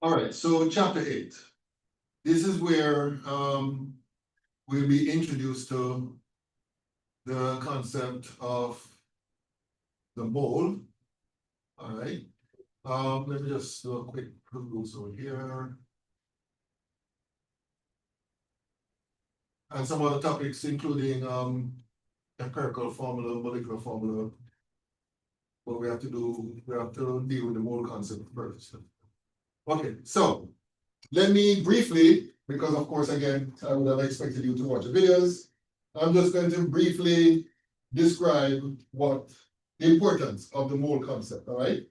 All right, so chapter 8. This is where we'll be introduced to the concept of the mole. All right. Let me just do a quick peruse over here. And some other topics, including empirical formula, molecular formula. But we have to deal with the mole concept first. Okay, so let me briefly, because of course, again, I would have expected you to watch the videos. I'm just going to briefly describe what the importance of the mole concept, all right?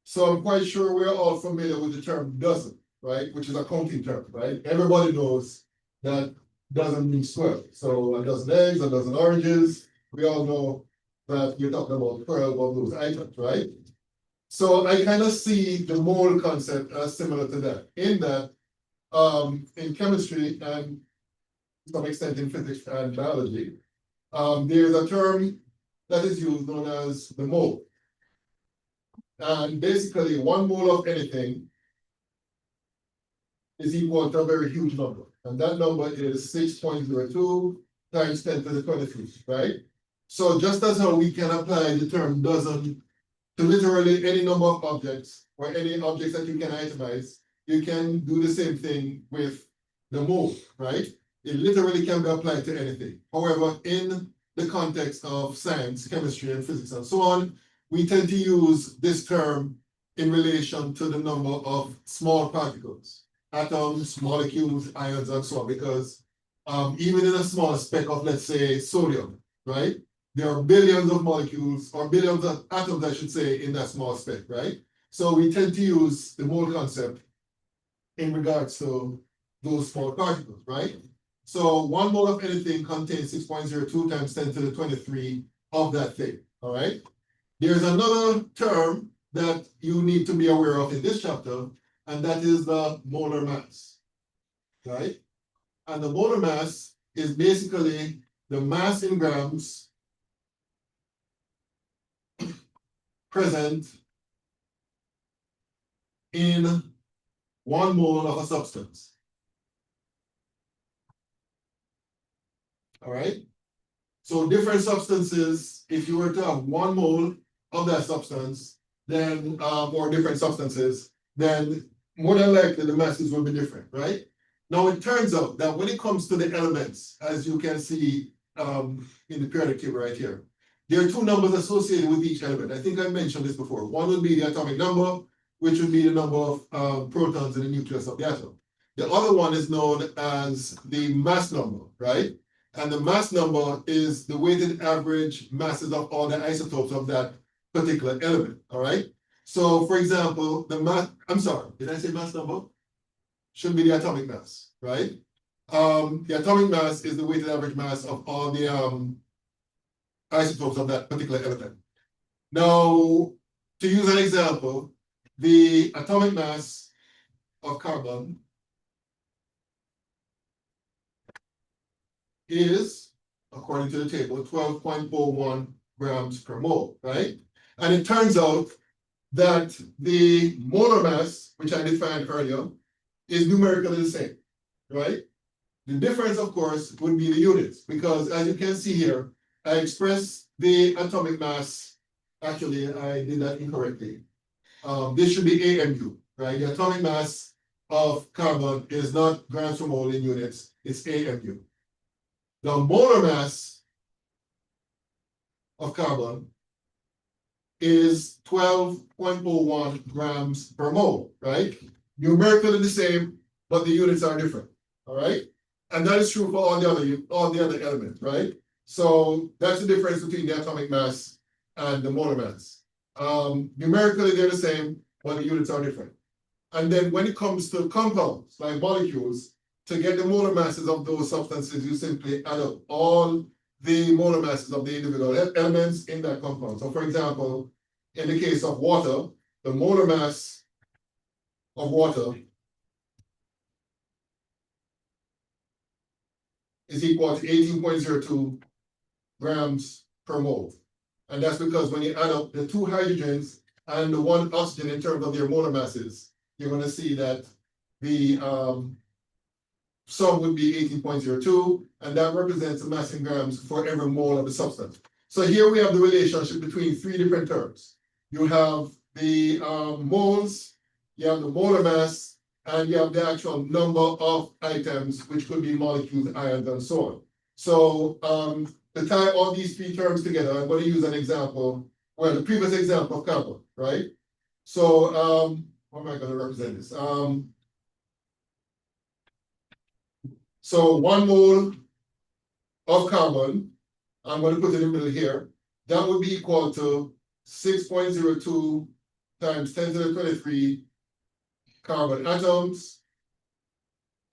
So I'm quite sure we're all familiar with the term dozen, right? Which is a counting term, right? Everybody knows that dozen means 12. So a dozen eggs, a dozen oranges, we all know that you're talking about 12 of those items, right? So I kind of see the mole concept as similar to that, in that in chemistry and to some extent in physics and biology, there's a term that is used known as the mole. And basically, 1 mole of anything is equal to a very huge number. And that number is 6.02 times 10 to the 23, right? So just as how we can apply the term dozen to literally any number of objects or any objects that you can itemize, you can do the same thing with the mole, right? It literally can be applied to anything. However, in the context of science, chemistry, and physics, and so on, we tend to use this term in relation to the number of small particles, atoms, molecules, ions, and so on, because even in a small speck of, let's say, sodium, right? There are billions of molecules, or billions of atoms, I should say, in that small speck, right? So we tend to use the mole concept in regards to those small particles, right? So 1 mole of anything contains 6.02 times 10 to the 23 of that thing, all right? There's another term that you need to be aware of in this chapter, and that is the molar mass, right? And the molar mass is basically the mass in grams present in 1 mole of a substance. All right? So different substances, if you were to have 1 mole of that substance, then, or different substances, then more than likely the masses will be different, right? Now it turns out that when it comes to the elements, as you can see in the periodic table right here, there are 2 numbers associated with each element. I think I mentioned this before. One would be the atomic number, which would be the number of protons in the nucleus of the atom. The other one is known as the mass number, right? And the mass number is the weighted average masses of all the isotopes of that particular element, all right? So for example, I'm sorry, did I say mass number? Should be the atomic mass, right? The atomic mass is the weighted average mass of all the isotopes of that particular element. Now, to use an example, the atomic mass of carbon is, according to the table, 12.01 grams per mole, right? And it turns out that the molar mass, which I defined earlier, is numerically the same, right? The difference, of course, would be the units, because as you can see here, I expressed the atomic mass. Actually, I did that incorrectly. This should be AMU, right? The atomic mass of carbon is not grams per mole in units, it's AMU. The molar mass of carbon is 12.01 grams per mole, right? Numerically the same, but the units are different, all right? And that is true for all the other elements, right? So that's the difference between the atomic mass and the molar mass. Numerically, they're the same, but the units are different. And then when it comes to compounds, like molecules, to get the molar masses of those substances, you simply add up all the molar masses of the individual elements in that compound. So for example, in the case of water, the molar mass of water is equal to 18.02 grams per mole. And that's because when you add up the 2 hydrogens and the 1 oxygen in terms of their molar masses, you're going to see that the sum would be 18.02, and that represents the mass in grams for every mole of the substance. So here we have the relationship between three different terms. You have the moles, you have the molar mass, and you have the actual number of items, which could be molecules, ions, and so on. So to tie all these three terms together, I'm going to use an example, well, the previous example of carbon, right? So how am I going to represent this? So 1 mole of carbon, I'm going to put it in the middle here, that would be equal to 6.02 times 10 to the 23 carbon atoms.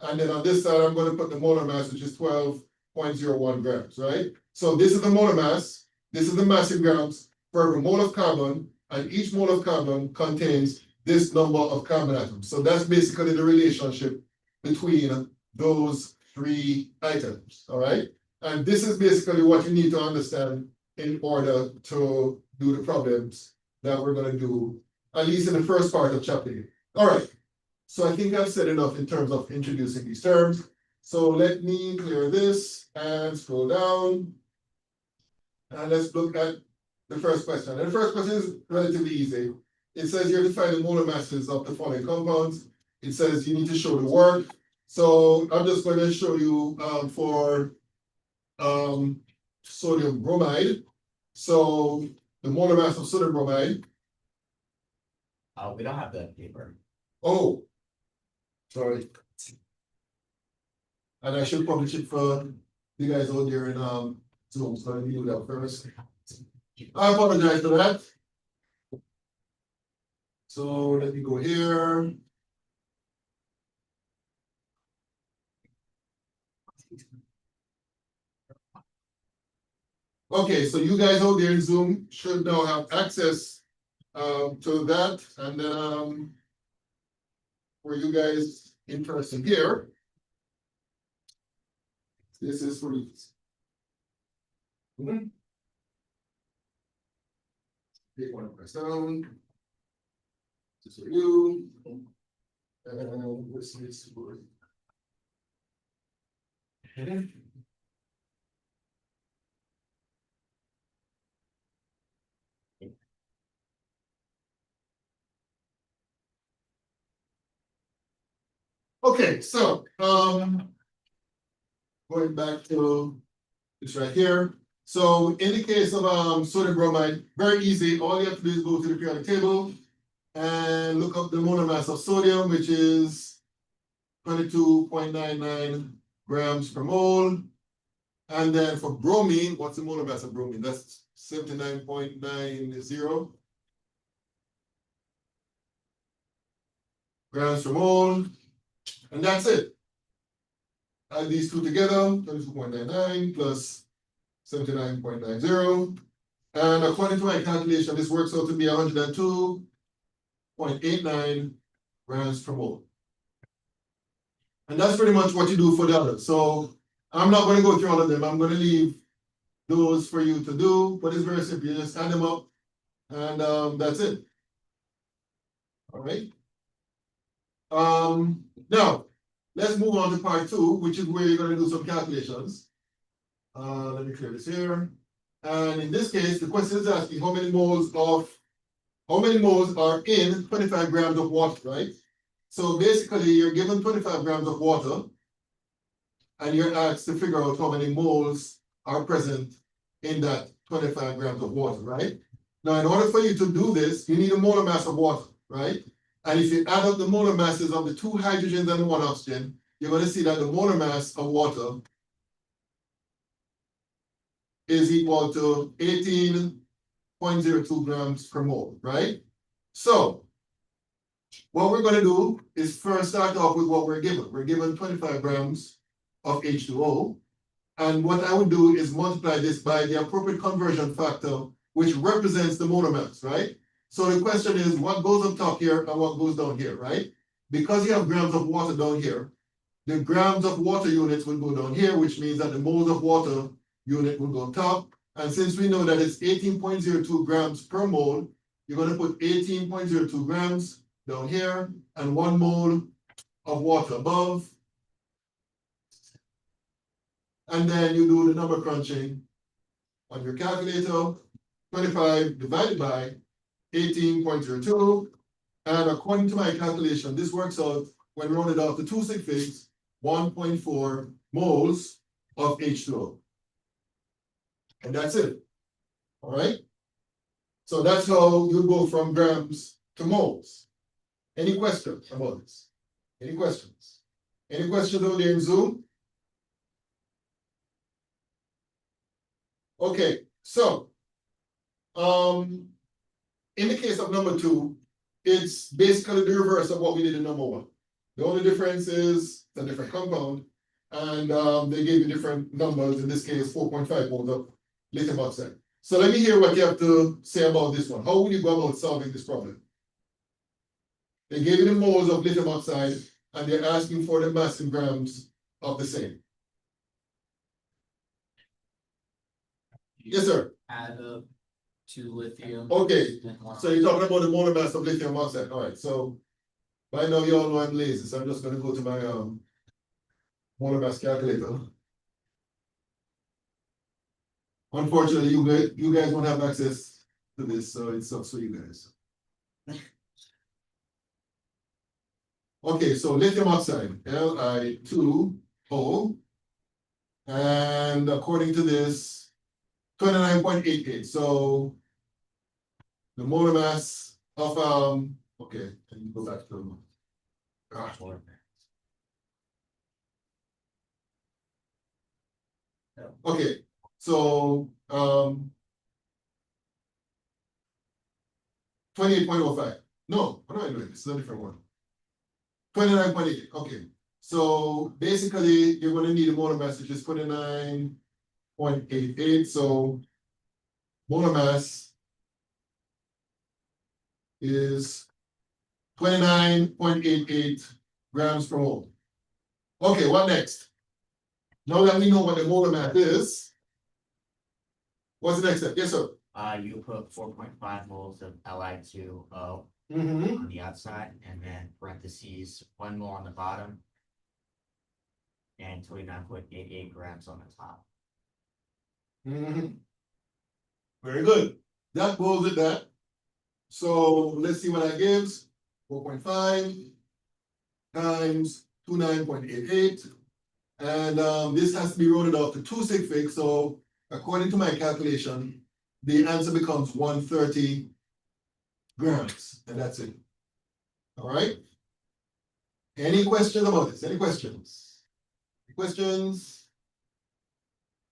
And then on this side, I'm going to put the molar mass, which is 12.01 grams, right? So this is the molar mass, this is the mass in grams for every mole of carbon, and each mole of carbon contains this number of carbon atoms. So that's basically the relationship between those three items, all right? And this is basically what you need to understand in order to do the problems that we're going to do, at least in the first part of chapter 8. All right, so I think I've said enough in terms of introducing these terms. So let me clear this and scroll down. And let's look at the first question. And the first question is relatively easy. It says you define the molar masses of the following compounds. It says you need to show the work. So I'm just going to show you for sodium bromide. So the molar mass of sodium bromide. We don't have that paper. Oh, sorry. And I should publish it for you guys out there in Zoom. So let me do that first. I apologize for that. So let me go here. Okay, so you guys out there in Zoom should now have access to that, and then for you guys in person here, this is for you. Take one press down. This is for you. And this is for you. Okay, so going back to this right here. So in the case of sodium bromide, very easy. All you have to do is go to the periodic table and look up the molar mass of sodium, which is 22.99 grams per mole. And then for bromine, what's the molar mass of bromine? That's 79.90 grams per mole. And that's it. Add these two together, 22.99 plus 79.90. And according to my calculation, this works out to be 102.89 grams per mole. And that's pretty much what you do for the others. So I'm not going to go through all of them. I'm going to leave those for you to do, but it's very simple. You just add them up, and that's it. All right. Now, let's move on to part 2, which is where you're going to do some calculations. Let me clear this here. And in this case, the question is asking how many moles are in 25 grams of water, right? So basically, you're given 25 grams of water, and you're asked to figure out how many moles are present in that 25 grams of water, right? Now, in order for you to do this, you need a molar mass of water, right? And if you add up the molar masses of the 2 hydrogens and 1 oxygen, you're going to see that the molar mass of water is equal to 18.02 grams per mole, right? So what we're going to do is first start off with what we're given. We're given 25 grams of H2O. And what I would do is multiply this by the appropriate conversion factor, which represents the molar mass, right? So the question is, what goes up top here and what goes down here, right? Because you have grams of water down here, the grams of water units will go down here, which means that the moles of water unit will go on top. And since we know that it's 18.02 grams per mole, you're going to put 18.02 grams down here, and 1 mole of water above. And then you do the number crunching on your calculator, 25 divided by 18.02. And according to my calculation, this works out when rounded out to two sig figs, 1.4 moles of H2O. And that's it. All right. So that's how you go from grams to moles. Any questions about this? Any questions? Any questions out there in Zoom? Okay, so in the case of number two, it's basically the reverse of what we did in number one. The only difference is it's a different compound, and they gave you different numbers, in this case 4.5 moles of lithium oxide. So let me hear what you have to say about this one. How would you go about solving this problem? They gave you the moles of lithium oxide, and they're asking for the mass in grams of the same. Yes, sir. Add up to lithium. Okay, so you're talking about the molar mass of lithium oxide. All right, so by now you all know I'm lazy, so I'm just gonna go to my molar mass calculator. Unfortunately, you guys won't have access to this, so it sucks for you guys. Okay, so lithium oxide, Li2O, and according to this, 29.88. So the molar mass of okay, let me go back to okay, so 28.05. No, what am I doing? It's a different one. 29.8. Okay. So basically you're gonna need a molar mass, which is 29.88. So molar mass is 29.88 grams per mole. Okay, what next? Now that we know what the molar mass is, what's the next step? Yes, sir. You put 4.5 moles of Li2O Mm-hmm. on the outside, and then parentheses 1 mole on the bottom, and 29.88 grams on the top. Mm-hmm. Very good. That goes with that. So let's see what that gives. 4.5 times 29.88. And this has to be rounded off to two sig figs. So according to my calculation, the answer becomes 130 grams. And that's it. All right. Any questions about this? Any questions? Any questions?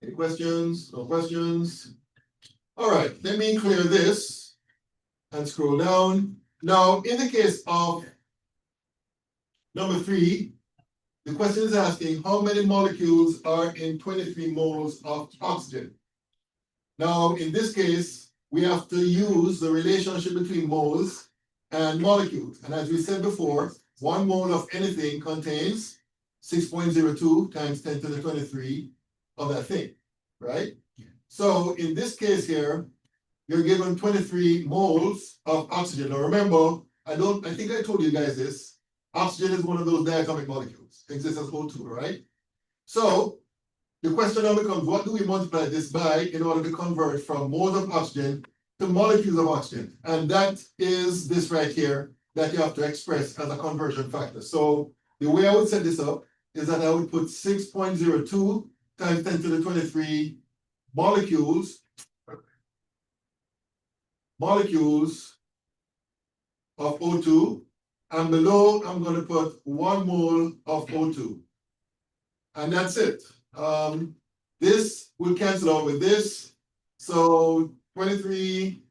Any questions? No questions? All right, let me clear this and scroll down. Now, in the case of number three, the question is asking how many molecules are in 23 moles of oxygen? Now, in this case, we have to use the relationship between moles and molecules. And as we said before, 1 mole of anything contains 6.02 times 10 to the 23 of that thing, right? So in this case here, you're given 23 moles of oxygen. Now remember, I think I told you guys this. Oxygen is one of those diatomic molecules. It exists as O2, right? So the question now becomes, what do we multiply this by in order to convert from moles of oxygen to molecules of oxygen? And that is this right here that you have to express as a conversion factor. So the way I would set this up is that I would put 6.02 times 10 to the 23 molecules of O2, and below I'm going to put 1 mole of O2. And that's it. This will cancel out with this. So 23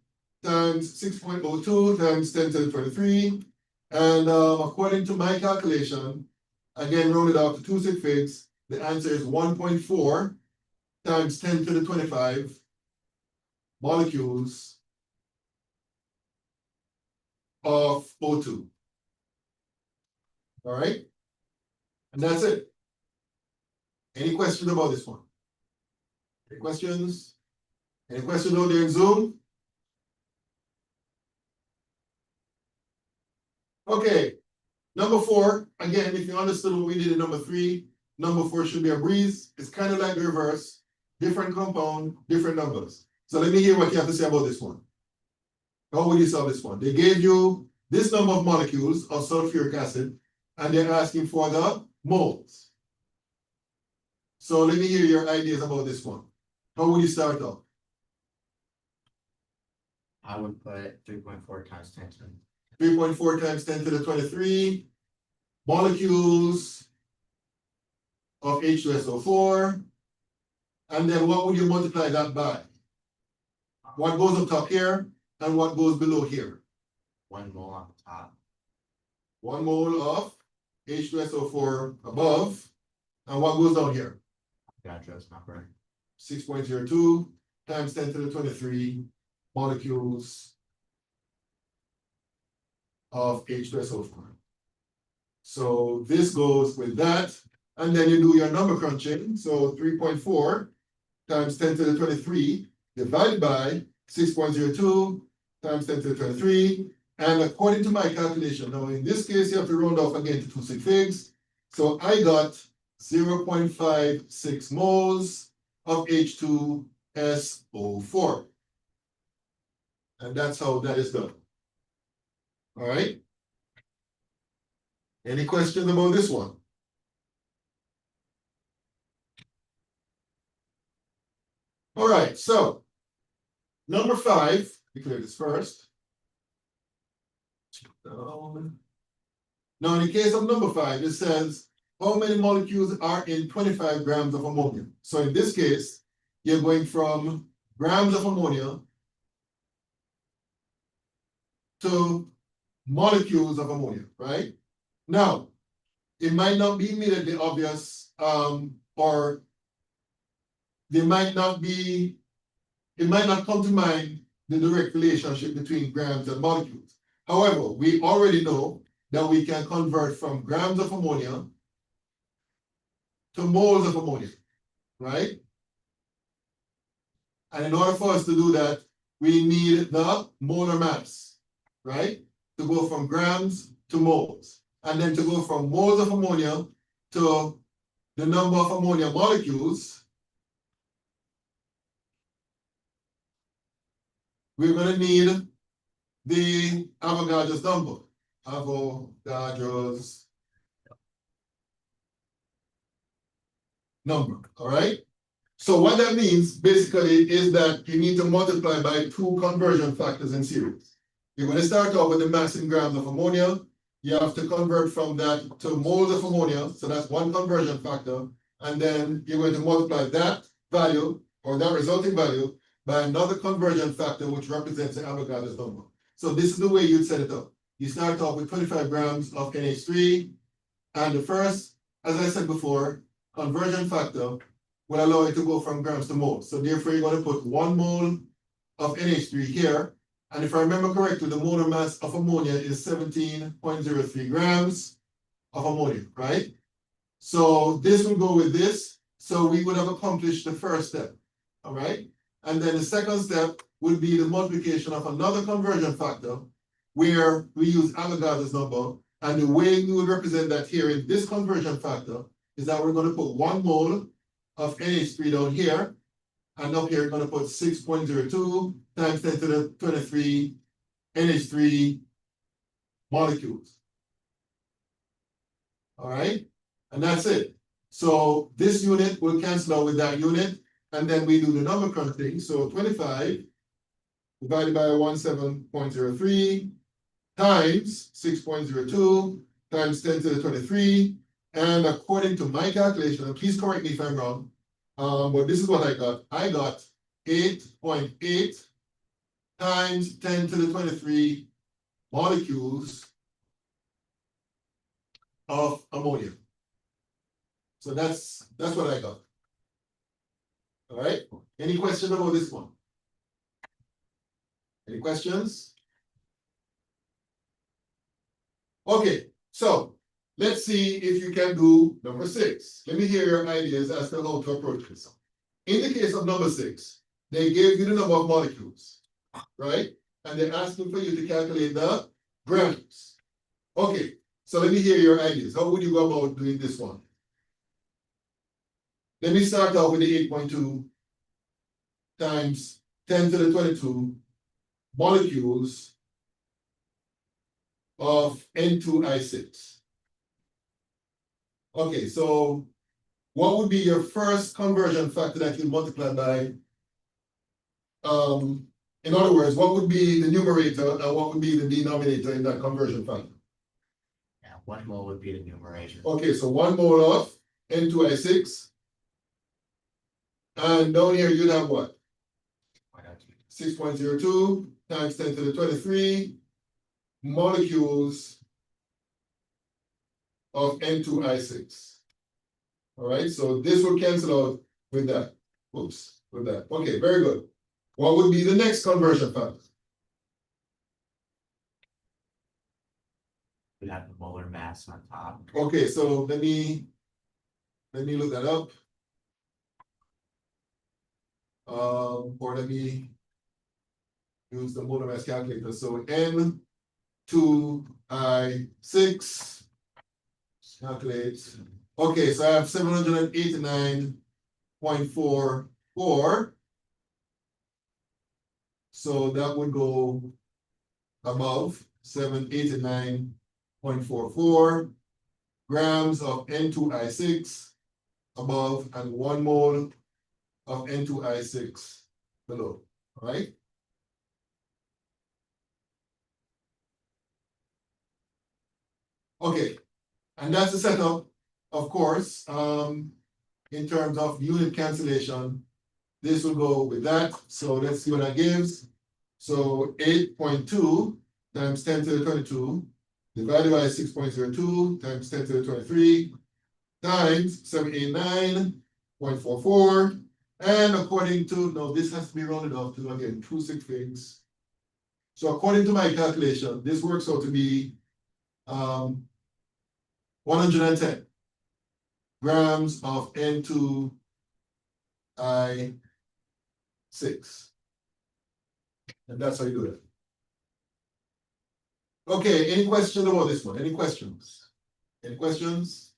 times 6.02 times 10 to the 23. And according to my calculation, again rounded out to two sig figs, the answer is 1.4 times 10 to the 25 molecules of O2. All right, and that's it. Any questions about this one? Any questions? Any questions out there in Zoom? Okay, Number 4, again, if you understood what we did in number 3, number 4 should be a breeze. It's kind of like the reverse, different compound, different numbers. So let me hear what you have to say about this one. How would you solve this one? They gave you this number of molecules of sulfuric acid, and they're asking for the moles. So let me hear your ideas about this one. How would you start off? I would put 3.4 times 10 to 3.4 times 10 to the 23 molecules of H2SO4. And then what would you multiply that by? What goes up top here and what goes below here? 1 mole on the top. 1 mole of H2SO4 above. And what goes down here? Avogadro's number. 6.02 times 10 to the 23 molecules of H2SO4. So this goes with that. And then you do your number crunching. So 3.4 times 10 to the 23 divided by 6.02 times 10 to the 23. And according to my calculation, now in this case, you have to round off again to 2 sig figs. So I got 0.56 moles of H2SO4. And that's how that is done. All right. Any questions about this one? All right, so number 5, declare this first. Now, in the case of number 5, it says how many molecules are in 25 grams of ammonia? So in this case, you're going from grams of ammonia to molecules of ammonia, right? Now, it might not be immediately obvious, or there might not be, it might not come to mind the direct relationship between grams and molecules. However, we already know that we can convert from grams of ammonia to moles of ammonia, right? And in order for us to do that, we need the molar mass, right? To go from grams to moles. And then to go from moles of ammonia to the number of ammonia molecules, we're going to need the Avogadro's number. Avogadro's number, all right? So what that means basically is that you need to multiply by 2 conversion factors in series. You're going to start off with the mass in grams of ammonia. You have to convert from that to moles of ammonia. So that's 1 conversion factor. And then you're going to multiply that value or that resulting value by another conversion factor, which represents the Avogadro's number. So this is the way you'd set it up. You start off with 25 grams of NH3. And the first, as I said before, conversion factor will allow it to go from grams to moles. So therefore, you're going to put 1 mole of NH3 here. And if I remember correctly, the molar mass of ammonia is 17.03 grams of ammonia, right? So this will go with this. So we would have accomplished the first step, all right? And then the second step would be the multiplication of another conversion factor where we use Avogadro's number. And the way we would represent that here in this conversion factor is that we're going to put 1 mole of NH3 down here, and up here we're going to put 6.02 times 10 to the 23 NH3 molecules. All right, and that's it. So this unit will cancel out with that unit, and then we do the number crunching. So 25 divided by 17.03 times 6.02 times 10 to the 23. And according to my calculation, and please correct me if I'm wrong, but this is what I got. I got 8.8 times 10 to the 23 molecules of ammonia. So that's what I got. All right. Any questions about this one? Any questions? Okay, so let's see if you can do number 6. Let me hear your ideas as to how to approach this. In the case of number 6, they gave you the number of molecules, right? And they're asking for you to calculate the grams. Okay, So let me hear your ideas. How would you go about doing this one? Let me start off with the 8.2 times 10 to the 22 molecules of N2I6. Okay, so what would be your first conversion factor that you multiply by? In other words, what would be the numerator and what would be the denominator in that conversion factor? Yeah, 1 mole would be the numerator. Okay, so 1 mole of N2I6. And down here you'd have what? 6.02 times 10 to the 23 molecules of N2I6. All right, so this will cancel out with that. Oops, with that. Okay, very good. What would be the next conversion factor? We have the molar mass on top. Okay, so let me look that up. Or let me use the molar mass calculator. So N2I6 calculate. Okay, so I have 789.44. So that would go above 789.44 grams of N2I6 above and 1 mole of N2I6 below. All right. Okay, and that's the setup, of course. In terms of unit cancellation, this will go with that. So let's see what that gives. So 8.2 times 10 to the 22 divided by 6.02 times 10 to the 23 times 789.44. And according to, no, this has to be rounded off to, again, 2 6 figs. So according to my calculation, this works out to be 110 grams of N2I6. And that's how you do it. Okay, any questions about this one? Any questions? Any questions?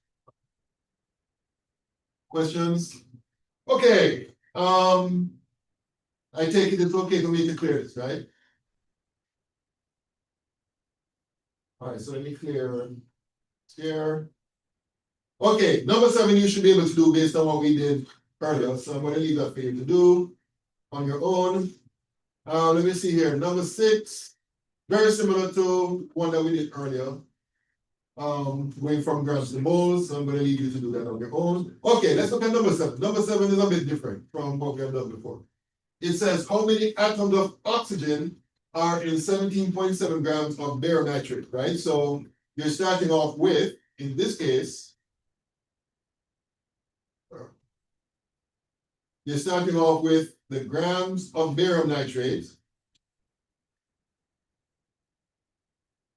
Questions? Okay. I take it it's okay for me to clear this, right? All right, so let me clear here. Okay, number 7 you should be able to do based on what we did earlier. So I'm going to leave that for you to do on your own. Let me see here. Number 6, very similar to one that we did earlier. Going from grams to moles. So I'm going to leave you to do that on your own. Okay, let's look at number 7. Number 7 is a bit different from what we have done before. It says how many atoms of oxygen are in 17.7 grams of barium nitrate, right? So you're starting off with, in this case, you're starting off with the grams of barium nitrate,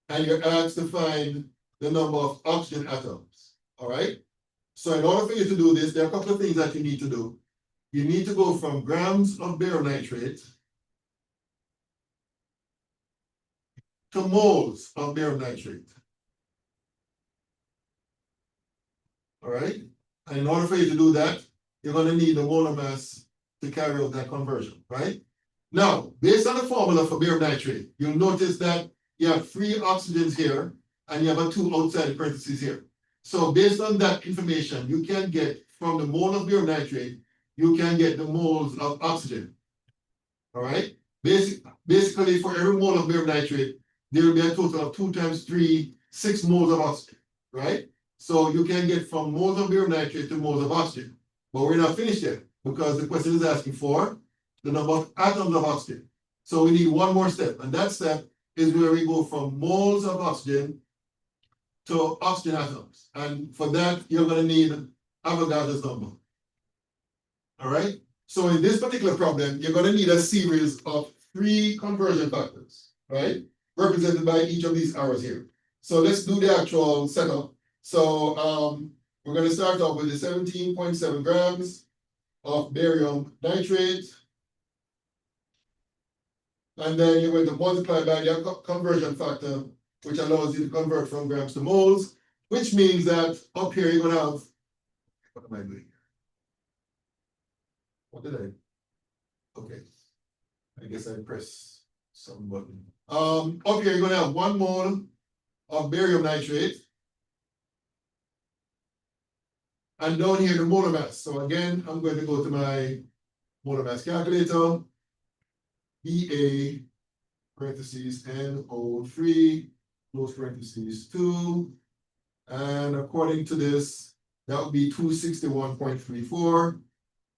and you're asked to find the number of oxygen atoms, all right? So in order for you to do this, there are a couple of things that you need to do. You need to go from grams of barium nitrate to moles of barium nitrate. All right? And in order for you to do that, you're going to need the molar mass to carry out that conversion, right? Now, based on the formula for barium nitrate, you'll notice that you have 3 oxygens here, and you have a 2 outside the parentheses here. So based on that information, you can get from the mole of barium nitrate, you can get the moles of oxygen. All right? Basically, for every mole of barium nitrate, there will be a total of 2 times 3, 6 moles of oxygen, right? So you can get from moles of barium nitrate to moles of oxygen. But we're not finished yet, because the question is asking for the number of atoms of oxygen. So we need one more step, and that step is where we go from moles of oxygen to oxygen atoms. And for that, you're going to need Avogadro's number. All right? So in this particular problem, you're going to need a series of 3 conversion factors, right? Represented by each of these arrows here. So let's do the actual setup. So we're going to start off with the 17.7 grams of barium nitrate. And then you're going to multiply by the conversion factor which allows you to convert from grams to moles, which means that up here you're gonna have, what am I doing? What did I? Okay. I guess I press some button. Up here you're gonna have 1 mole of barium nitrate. And down here the molar mass. So again, I'm going to go to my molar mass calculator. BA parentheses NO3 close parentheses 2. And according to this, that would be 261.34.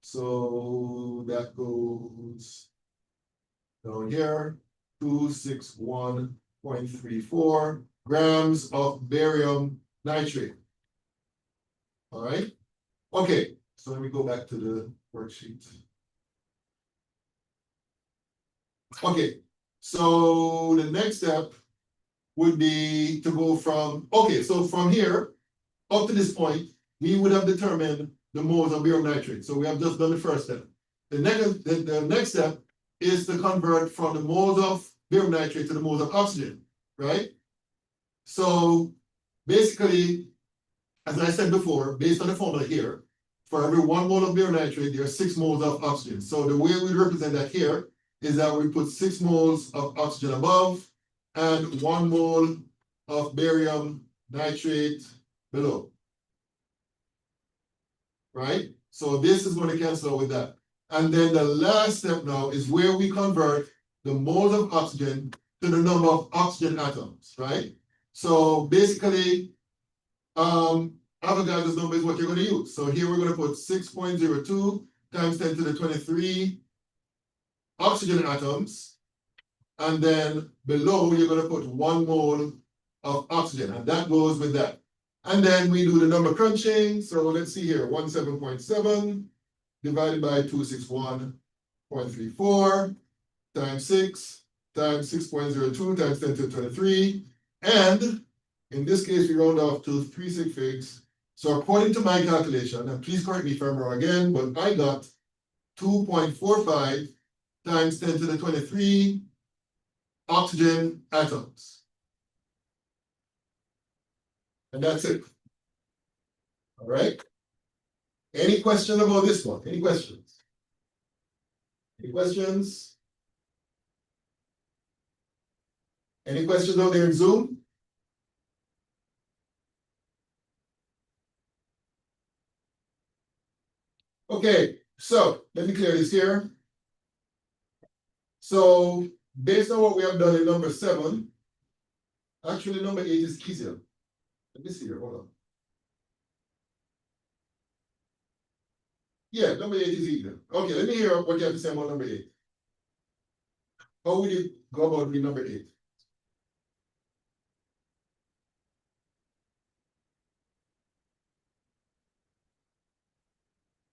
So that goes down here, 261.34 grams of barium nitrate. All right. Okay, so let me go back to the worksheet. Okay, so the next step would be to go from, okay, so from here up to this point, we would have determined the moles of barium nitrate. So we have just done the first step. The next step is to convert from the moles of barium nitrate to the moles of oxygen, right? So basically, as I said before, based on the formula here, for every 1 mole of barium nitrate, there are 6 moles of oxygen. So the way we represent that here is that we put 6 moles of oxygen above and 1 mole of barium nitrate below. Right? So this is going to cancel out with that. And then the last step now is where we convert the moles of oxygen to the number of oxygen atoms, right? So basically, Avogadro's number is what you're going to use. So here we're going to put 6.02 times 10 to the 23 oxygen atoms. And then below, you're going to put 1 mole of oxygen. And that goes with that. And then we do the number crunching. So let's see here, 17.7 divided by 261.34 times 6 times 6.02 times 10 to the 23. And in this case, we round off to 3 sig figs. So according to my calculation, and please correct me if I'm wrong again, but I got 2.45 times 10 to the 23 oxygen atoms. And that's it. All right. Any question about this one? Any questions? Any questions? Any questions out there in Zoom? Okay, so let me clear this here. So based on what we have done in number 7, actually number 8 is easier. Let me see here, hold on. Yeah, number 8 is easier. Okay, let me hear what you have to say about number 8. How would you go about with number 8?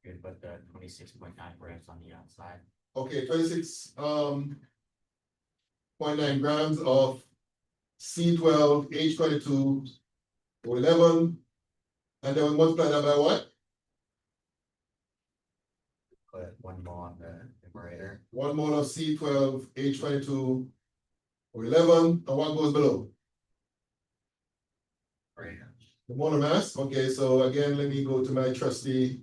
Good, but the 26.9 grams on the outside. Okay, 26.9 grams of C12H22O11, and then we multiply that by what? Put 1 mole on the numerator. 1 mole of C12H22O11, and what goes below? Right. The molar mass. Okay, so again, let me go to my trusty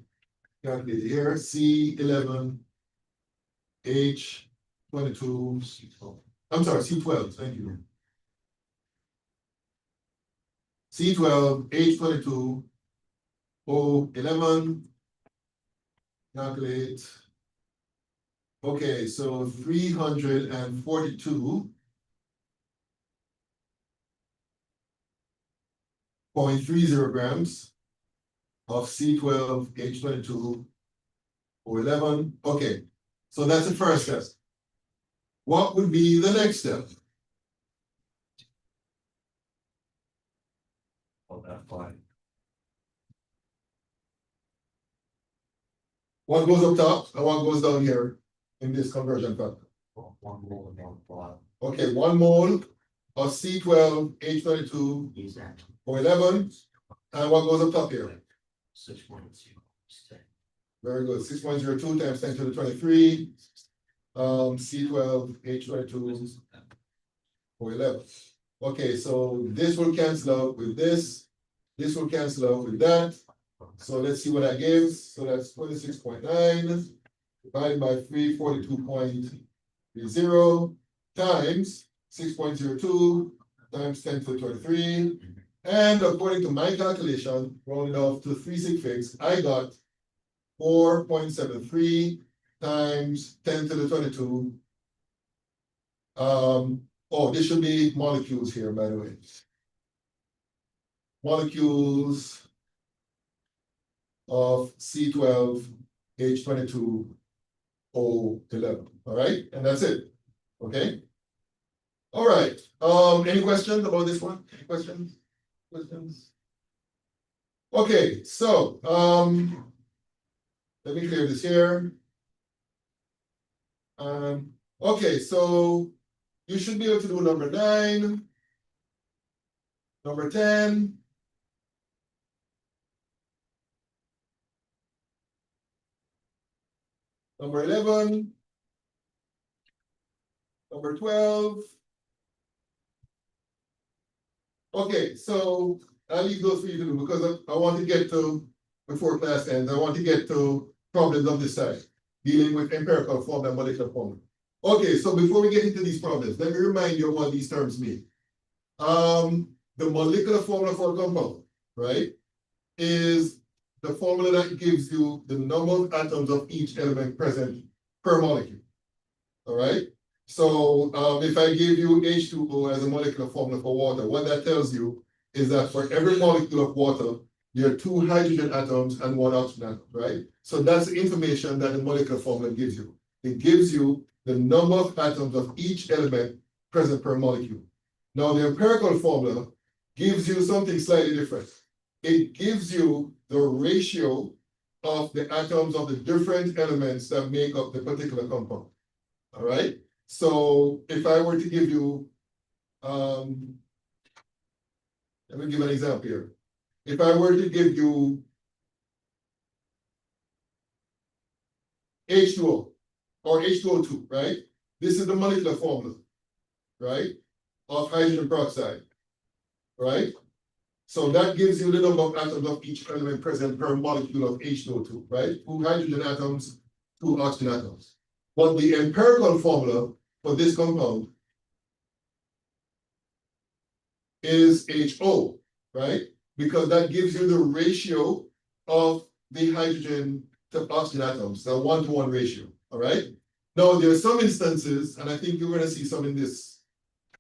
calculator here. C11H22, I'm sorry, C12, thank you. C12H22O11. Calculate. Okay, so 342.30 grams of C12H22O11. Okay, so that's the first step. What would be the next step? Hold that fine. What goes up top and what goes down here in this conversion factor? 1 mole and 1 bottom. Okay, 1 mole of C12H22O11, Use that. and what goes up top here? 6.2. Very good, 6.02 times 10 to the 23, C12H22O11. Okay, so this will cancel out with this will cancel out with that. So let's see what that gives. So that's 26.9 divided by 342.30 times 6.02 times 10 to the 23. And according to my calculation, rounded off to 3 sig figs, I got 4.73 times 10 to the 22. Oh, this should be molecules here, by the way. Molecules of C12H22O11. All right, and that's it. Okay. All right. Any questions about this one? Any questions? Questions? Okay, so let me clear this here. Okay, so you should be able to do number 9, number 10. Number 11, number 12. Okay, so I'll leave those for you to do because I want to get to, before class ends, I want to get to problems of this side, dealing with empirical form and molecular form. Okay, so before we get into these problems, let me remind you what these terms mean. The molecular formula for a compound, right, is the formula that gives you the number of atoms of each element present per molecule. All right. So if I give you H2O as a molecular formula for water, what that tells you is that for every molecule of water, there are 2 hydrogen atoms and 1 oxygen atom, right? So that's the information that the molecular formula gives you. It gives you the number of atoms of each element present per molecule. Now the empirical formula gives you something slightly different. It gives you the ratio of the atoms of the different elements that make up the particular compound. All right. So if I were to give you, let me give an example here. If I were to give you H2O or H2O2, right? This is the molecular formula, right? Of hydrogen peroxide, right? So that gives you the number of atoms of each element present per molecule of H2O2, right? 2 hydrogen atoms, 2 oxygen atoms. But the empirical formula for this compound is HO, right? Because that gives you the ratio of the hydrogen to oxygen atoms, the 1-to-1 ratio, all right? Now, there are some instances, and I think you're going to see some in this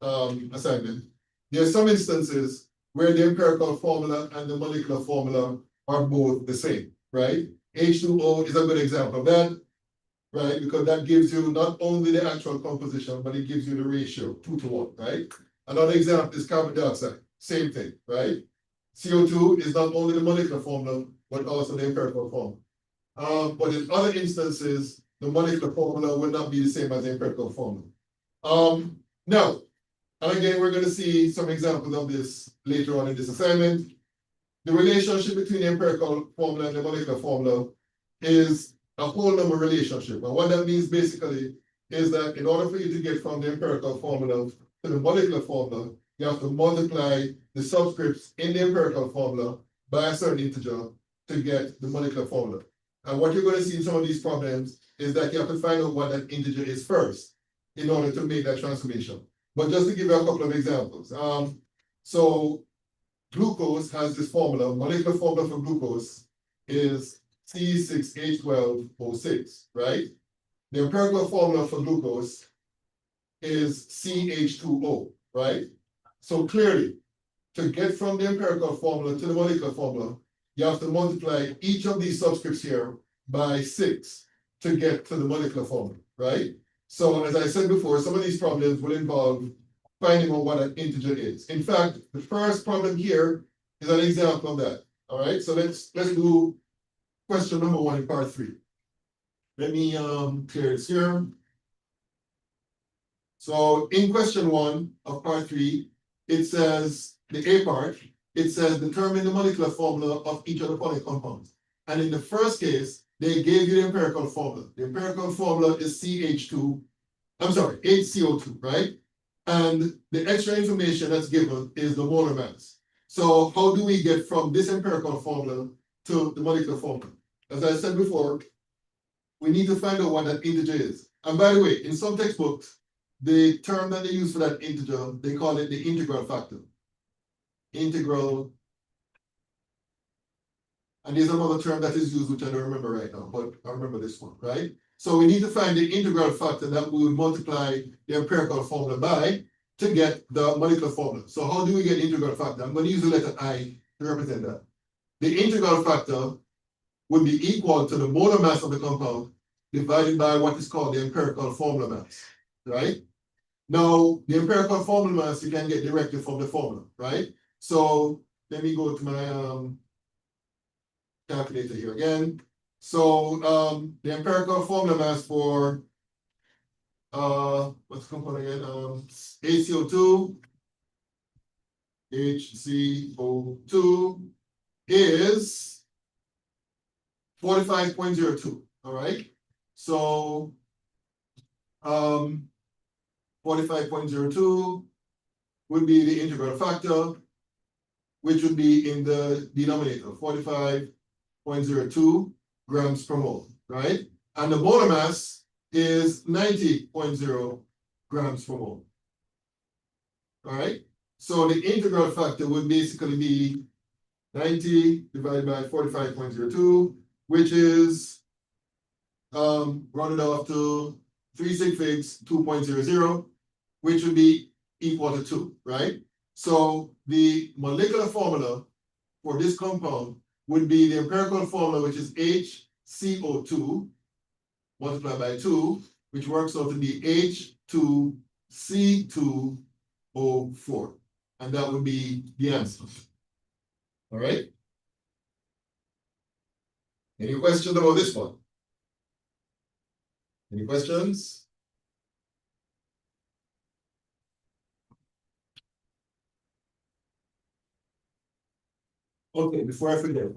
assignment, there are some instances where the empirical formula and the molecular formula are both the same, right? H2O is a good example of that, right? Because that gives you not only the actual composition, but it gives you the ratio 2-to-1, right? Another example is carbon dioxide, same thing, right? CO2 is not only the molecular formula, but also the empirical formula. But in other instances, the molecular formula will not be the same as the empirical formula. Now, and again, we're going to see some examples of this later on in this assignment. The relationship between the empirical formula and the molecular formula is a whole number relationship. And what that means basically is that in order for you to get from the empirical formula to the molecular formula, you have to multiply the subscripts in the empirical formula by a certain integer to get the molecular formula. And what you're going to see in some of these problems is that you have to find out what that integer is first in order to make that transformation. But just to give you a couple of examples. So glucose has this formula, molecular formula for glucose is C6H12O6, right? The empirical formula for glucose is CH2O, right? So clearly, to get from the empirical formula to the molecular formula, you have to multiply each of these subscripts here by 6 to get to the molecular formula, right? So as I said before, some of these problems will involve finding out what an integer is. In fact, the first problem here is an example of that. All right, so let's do question number 1 in part 3. Let me clear this here. So in question 1 of part 3, it says, the A part, it says determine the molecular formula of each of the following compounds. And in the first case, they gave you the empirical formula. The empirical formula is HCO2, right? And the extra information that's given is the molar mass. So how do we get from this empirical formula to the molecular formula? As I said before, we need to find out what that integer is. And by the way, in some textbooks, the term that they use for that integer, they call it the integral factor. Integral. And there's another term that is used, which I don't remember right now, but I remember this one, right? So we need to find the integral factor that we would multiply the empirical formula by to get the molecular formula. So how do we get the integral factor? I'm going to use the letter I to represent that. The integral factor would be equal to the molar mass of the compound divided by what is called the empirical formula mass, right? Now, the empirical formula mass you can get directly from the formula, right? So let me go to my calculator here again. So the empirical formula mass for what's the compound again? ACO2, HCO2 is 45.02. All right. So 45.02 would be the integral factor, which would be in the denominator, 45.02 grams per mole, right? And the molar mass is 90.0 grams per mole. All right. So the integral factor would basically be 90 divided by 45.02, which is rounded off to 3 sig figs 2.00, which would be equal to 2, right? So the molecular formula for this compound would be the empirical formula, which is HCO2 multiplied by 2, which works out to be H2C2O4. And that would be the answer. All right. Any questions about this one? Any questions? Okay, before I forget,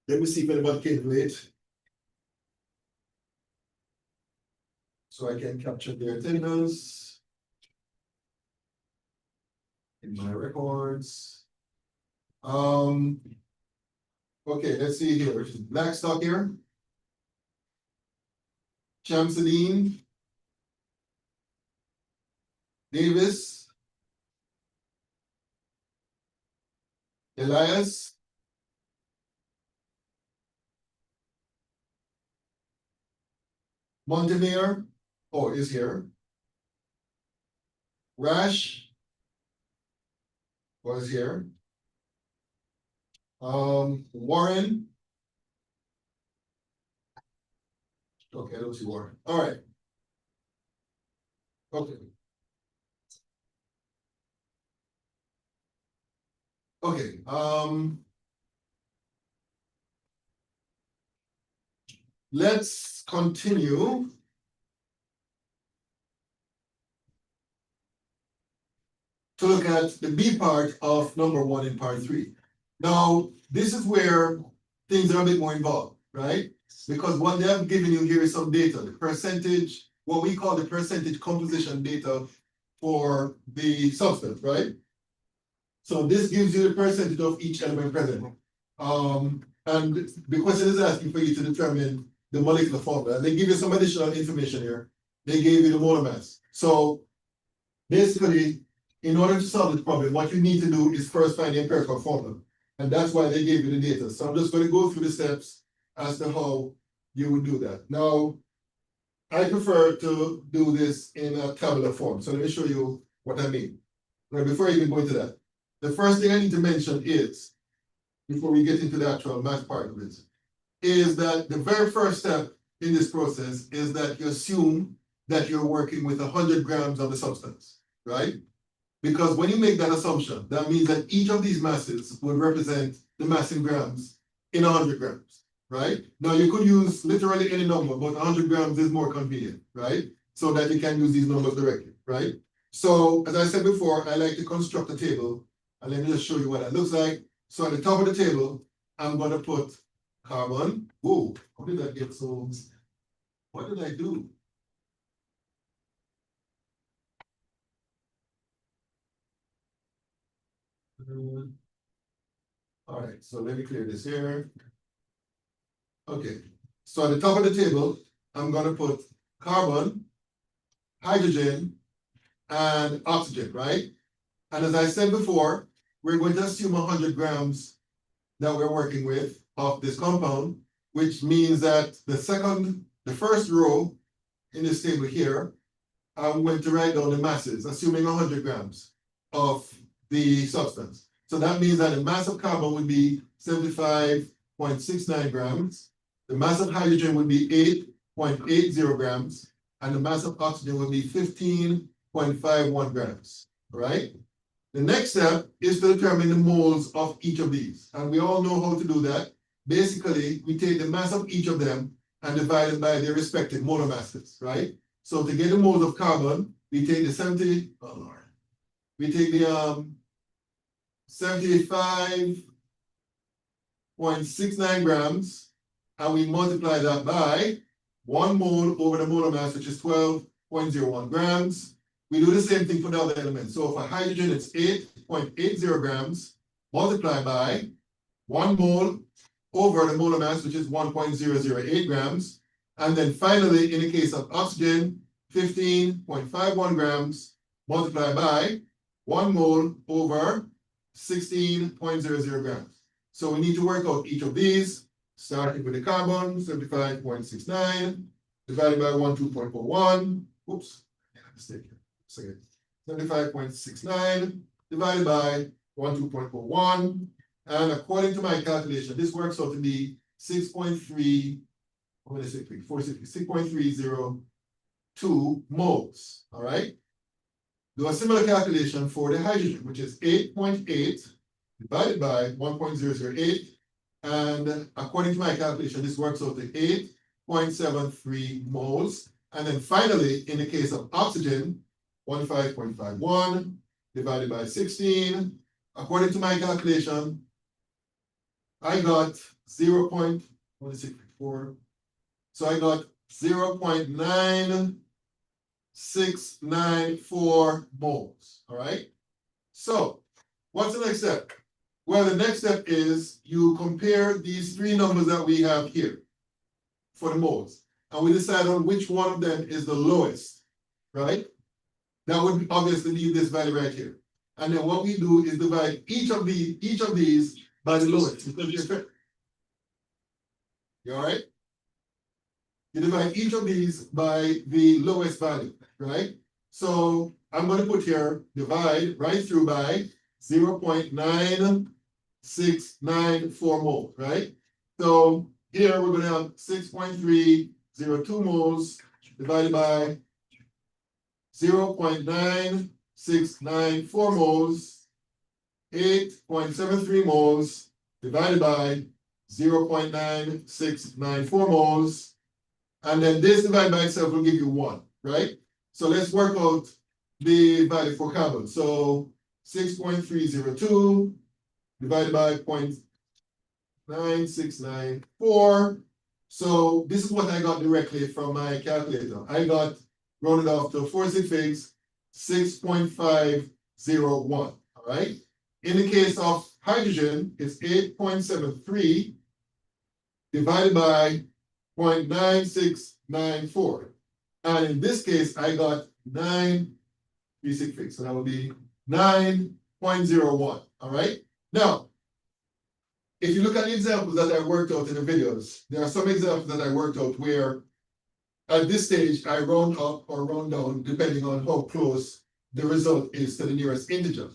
let me see if anybody came late. So I can capture their attendance in my records. Okay, let's see here. Blackstock here. Shamsuddin. Davis. Elias. Montemere. Oh, is here. Rash was here. Warren. Okay, I don't see Warren. All right. Okay. Okay. Let's continue. To look at the B part of number 1 in part 3. Now, this is where things are a bit more involved, right? Because what they have given you here is some data, the percentage, what we call the percentage composition data for the substance, right? So this gives you the percentage of each element present. And the question is asking for you to determine the molecular formula. And they give you some additional information here. They gave you the molar mass. So basically, in order to solve this problem, what you need to do is first find the empirical formula. And that's why they gave you the data. So I'm just going to go through the steps as to how you would do that. Now, I prefer to do this in a tabular form. So let me show you what I mean. Now, before I even go into that, the first thing I need to mention is, before we get into the actual math part of this, is that the very first step in this process is that you assume that you're working with 100 grams of the substance, right? Because when you make that assumption, that means that each of these masses would represent the mass in grams in 100 grams, right? Now you could use literally any number, but 100 grams is more convenient, right? So that you can use these numbers directly, right? So as I said before, I like to construct a table, and let me just show you what that looks like. So at the top of the table, I'm going to put carbon. Whoa, how did that get so? What did I do? All right, so let me clear this here. Okay, so at the top of the table, I'm gonna put carbon, hydrogen, and oxygen, right? And as I said before, we're going to assume 100 grams that we're working with of this compound, which means that the first row in this table here, I'm going to write down the masses, assuming 100 grams of the substance. So that means that the mass of carbon would be 75.69 grams. The mass of hydrogen would be 8.80 grams, and the mass of oxygen would be 15.51 grams, right? The next step is to determine the moles of each of these, and we all know how to do that. Basically, we take the mass of each of them and divide it by their respective molar masses, right? So to get the moles of carbon, we take the 75.69 grams, and we multiply that by 1 mole over the molar mass, which is 12.01 grams. We do the same thing for the other elements. So for hydrogen, it's 8.80 grams multiplied by 1 mole over the molar mass, which is 1.008 grams. And then finally, in the case of oxygen, 15.51 grams multiplied by 1 mole over 16.00 grams. So we need to work out each of these, starting with the carbon, 75.69, divided by 12.41. Oops, mistake here. 75.69 divided by 12.41. And according to my calculation, this works out to be 6.302 moles. All right. Do a similar calculation for the hydrogen, which is 8.8 divided by 1.008. And according to my calculation, this works out to 8.73 moles. And then finally, in the case of oxygen, 15.51 divided by 16. According to my calculation, I got 0.4. So I got 0.9694 moles. All right. So what's the next step? Well, the next step is you compare these three numbers that we have here for the moles, and we decide on which one of them is the lowest, right? That would obviously leave this value right here. And then what we do is divide each of these by the lowest. You all right? You divide each of these by the lowest value, right? So I'm going to put here divide right through by 0.9694 moles, right? So here we're going to have 6.302 moles divided by 0.9694 moles, 8.73 moles divided by 0.9694 moles. And then this divided by itself will give you 1, right? So let's work out the value for carbon. So 6.302 divided by 0.9694. So this is what I got directly from my calculator. I got rounded off to 4 sig figs, 6.501. All right. In the case of hydrogen, it's 8.73 divided by 0.9694. And in this case, I got 9 sig figs. So that would be 9.01. All right. Now, if you look at the examples that I worked out in the videos, there are some examples that I worked out where at this stage, I round up or round down depending on how close the result is to the nearest integer.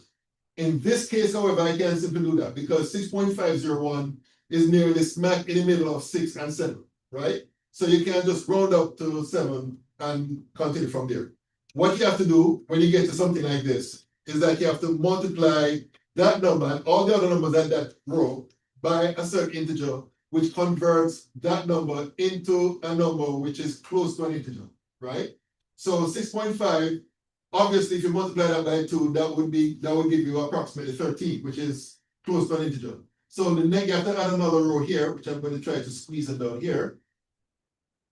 In this case, however, I can't simply do that because 6.501 is nearly smack in the middle of 6 and 7, right? So you can't just round up to 7 and continue from there. What you have to do when you get to something like this is that you have to multiply that number and all the other numbers at that row by a certain integer, which converts that number into a number which is close to an integer, right? So 6.5, obviously, if you multiply that by 2, that would give you approximately 13, which is close to an integer. So the next, you have to add another row here, which I'm going to try to squeeze it down here,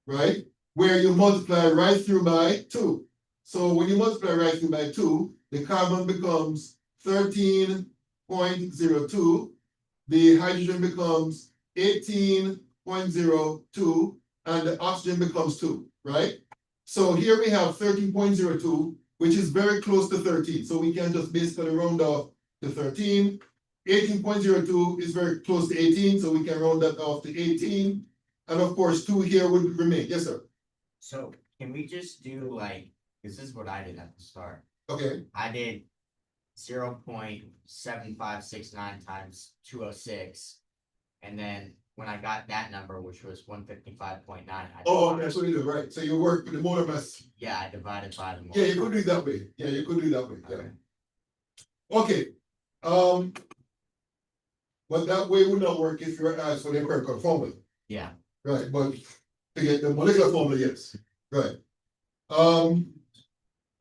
right? Where you multiply right through by 2. So when you multiply right through by 2, the carbon becomes 13.01 18.02, the hydrogen becomes 18.02, and the oxygen becomes 2, right? So here we have 13.02, which is very close to 13. So we can just basically round off to 13. 18.02 is very close to 18, so we can round that off to 18. And of course, 2 here would remain. Yes, sir. So can we just do like, this is what I did at the start. Okay. I did 0.7569 times 206. And then when I got that number, which was 155.9. Oh, that's what you do, right? So you work with the molar mass. Yeah, I divided by the. Yeah, you could do it that way. Yeah, you could do it that way. Yeah. Okay. Okay. But that way would not work if you're asked for the empirical formula. Yeah. Right, but to get the molecular formula, yes. Right.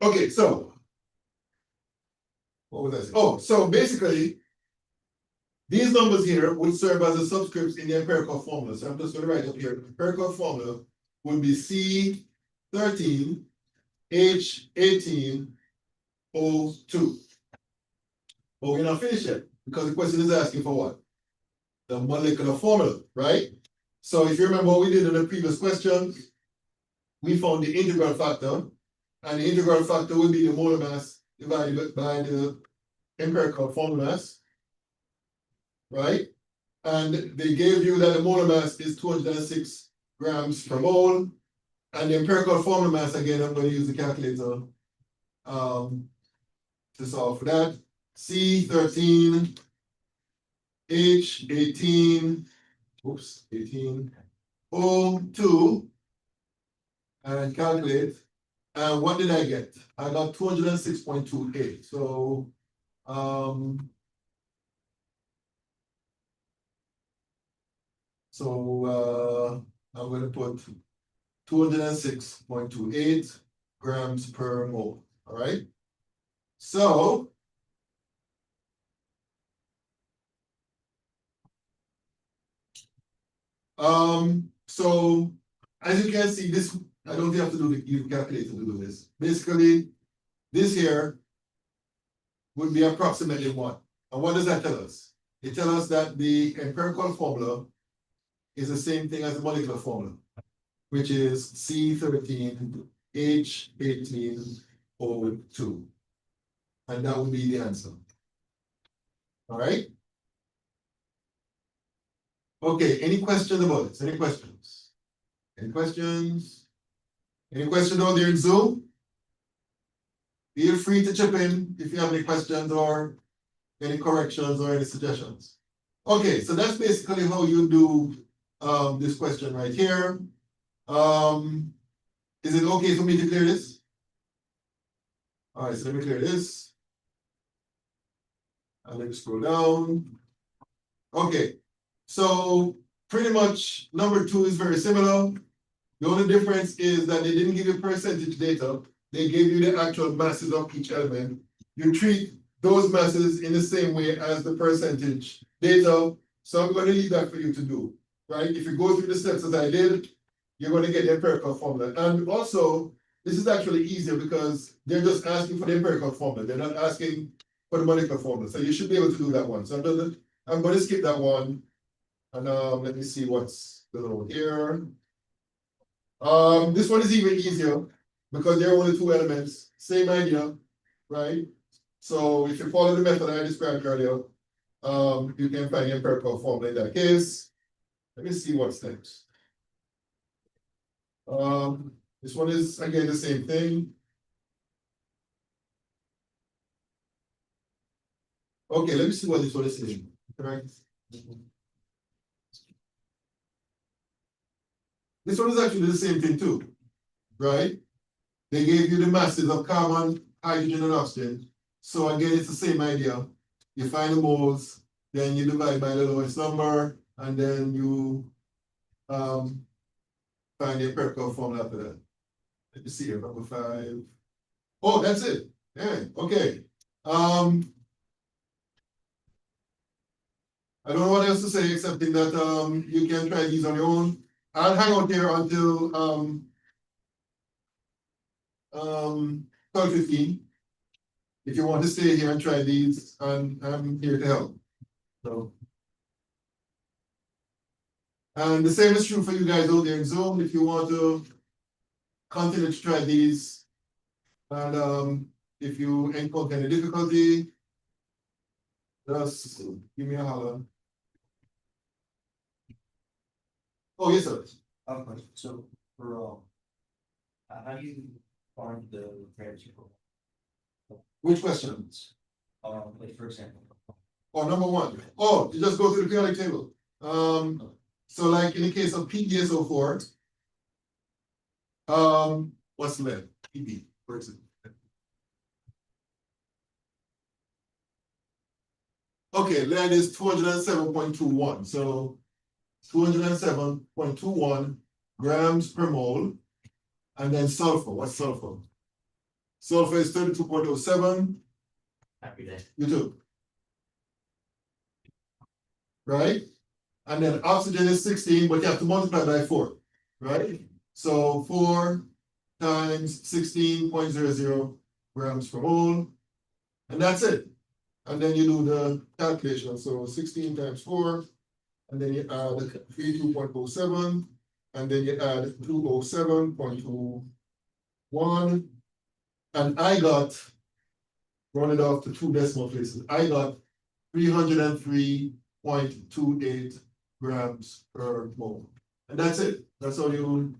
Okay, so what was I saying? Oh, so basically, these numbers here would serve as a subscripts in the empirical formula. So I'm just going to write up here. Empirical formula would be C13H18O2. But we're not finished yet because the question is asking for what? The molecular formula, right? So if you remember what we did in the previous question, we found the integral factor, and the integral factor would be the molar mass divided by the empirical formula mass, right? And they gave you that the molar mass is 206 grams per mole, and the empirical formula mass, again, I'm going to use the calculator to solve for that. C13, H18, oops, 18, O2, and calculate. And what did I get? I got 206.28. So I'm going to put 206.28 grams per mole. All right. So as you can see, this I don't have to do the calculator to do this. Basically, this here would be approximately 1. And what does that tell us? It tells us that the empirical formula is the same thing as the molecular formula, which is C13H18O2. And that would be the answer. All right? Okay, any questions about this? Any questions? Any questions? Any questions out there in Zoom? Feel free to chip in if you have any questions or any corrections or any suggestions. Okay, so that's basically how you do this question right here. Is it okay for me to clear this? All right, so let me clear this. And let me scroll down. Okay, so pretty much number 2 is very similar. The only difference is that they didn't give you percentage data. They gave you the actual masses of each element. You treat those masses in the same way as the percentage data. So I'm going to leave that for you to do, right? If you go through the steps as I did, you're going to get the empirical formula. And also, this is actually easier because they're just asking for the empirical formula. They're not asking for the molecular formula. So you should be able to do that one. So I'm going to skip that one. And let me see what's going on here. This one is even easier because there are only 2 elements, same idea, right? So if you follow the method I described earlier, you can find the empirical formula in that case. Let me see what's next. This one is again the same thing. Okay, let me see what this one is saying. Correct. This one is actually the same thing too, right? They gave you the masses of carbon, hydrogen, and oxygen. So again, it's the same idea. You find the moles, then you divide by the lowest number, and then you find the empirical formula after that. Let me see here, number 5. Oh, that's it. Yeah, okay. I don't know what else to say except that you can try these on your own. I'll hang out here until 12:15. if you want to stay here and try these, I'm here to help. So. And the same is true for you guys out there in Zoom, if you want to continue to try these. And if you encounter any difficulty, just give me a holler. Oh, yes, sir. Okay, so for, how do you find the variable? Which questions? Like for example. Oh, number one. Oh, you just go to the periodic table. So like in the case of PDSO4, what's lead? PB, for example. Okay, lead is 207.21. So 207.21 grams per mole. And then sulfur. What's sulfur? Sulfur is 32.07. Happy day. You too. Right? And then oxygen is 16, but you have to multiply by 4. Right? So 4 times 16.00 grams per mole. And that's it. And then you do the calculation. So 16 times 4. And then you add 32.07. And then you add 207.21. And I got, run it off to 2 decimal places. I got 303.28 grams per mole. And that's it. That's how you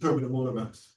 determine the molar mass.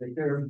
Take care.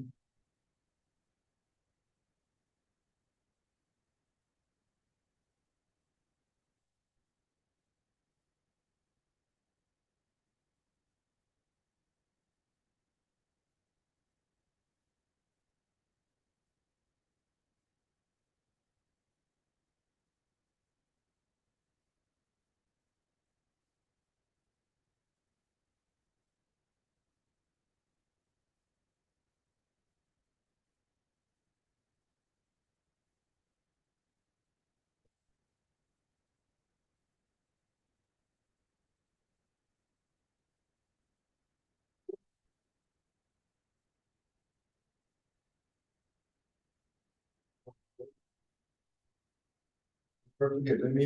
Okay, let me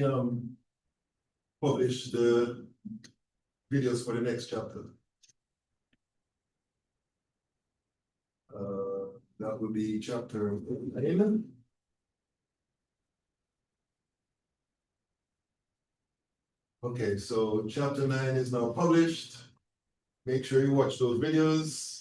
publish the videos for the next chapter. That would be chapter 9. Okay, so chapter 9 is now published. Make sure you watch those videos.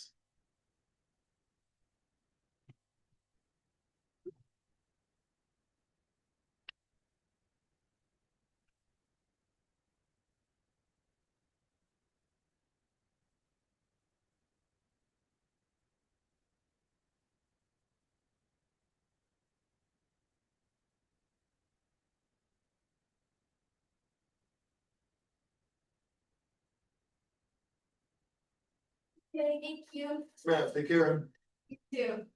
Okay, thank you. Yeah, take care. You too.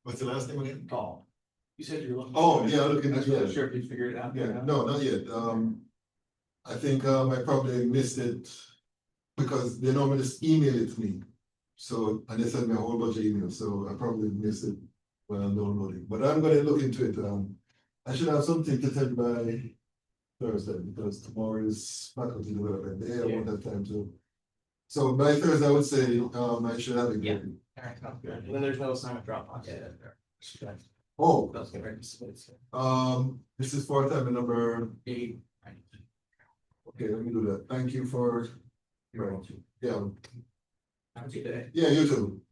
What's the last name again? Call. You said you're looking. Oh, yeah, looking at, yeah. Sure, if you figured it out. Yeah, no, not yet. I think, I probably missed it because they normally just email it to me. So, and they send me a whole bunch of emails, so I probably missed it when I'm downloading, but I'm gonna look into it. I should have something to tell you by Thursday, because tomorrow is faculty development day. I won't have time to. So by Thursday, I would say, I should have it. Yeah. ready. And then there's no assignment drop off. Oh, Let's get ready to split it. this is for time number, 8. okay, let me do that. Thank you for, You're welcome. yeah, Have a good day. yeah, you too.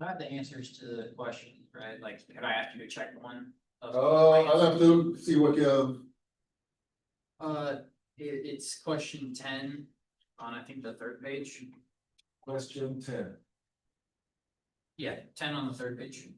I have the answers to the questions, right? Like, could I ask you to check one? of I'll have to see what you have. It's question 10 on, I think, the third page. Question 10. Yeah, 10 on the third page.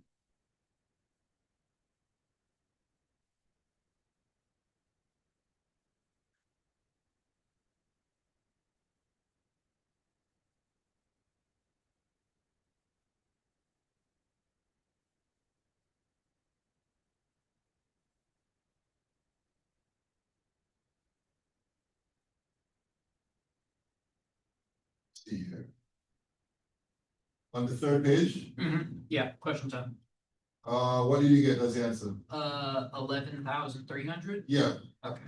See here. On the third page, Yeah, question 10. what did you get as the answer? 11,300? Yeah, Okay.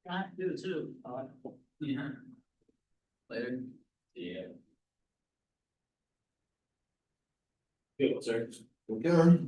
I do too. Yeah. Later. Yeah. Good, sir. Okay.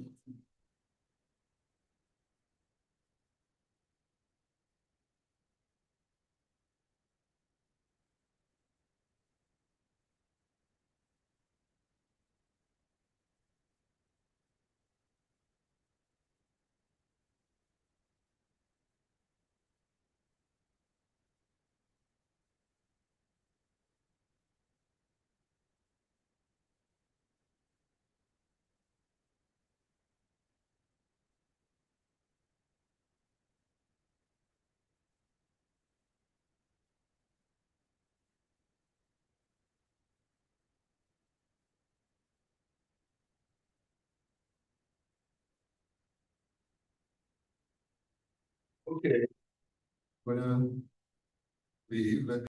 Okay. Gonna leave, let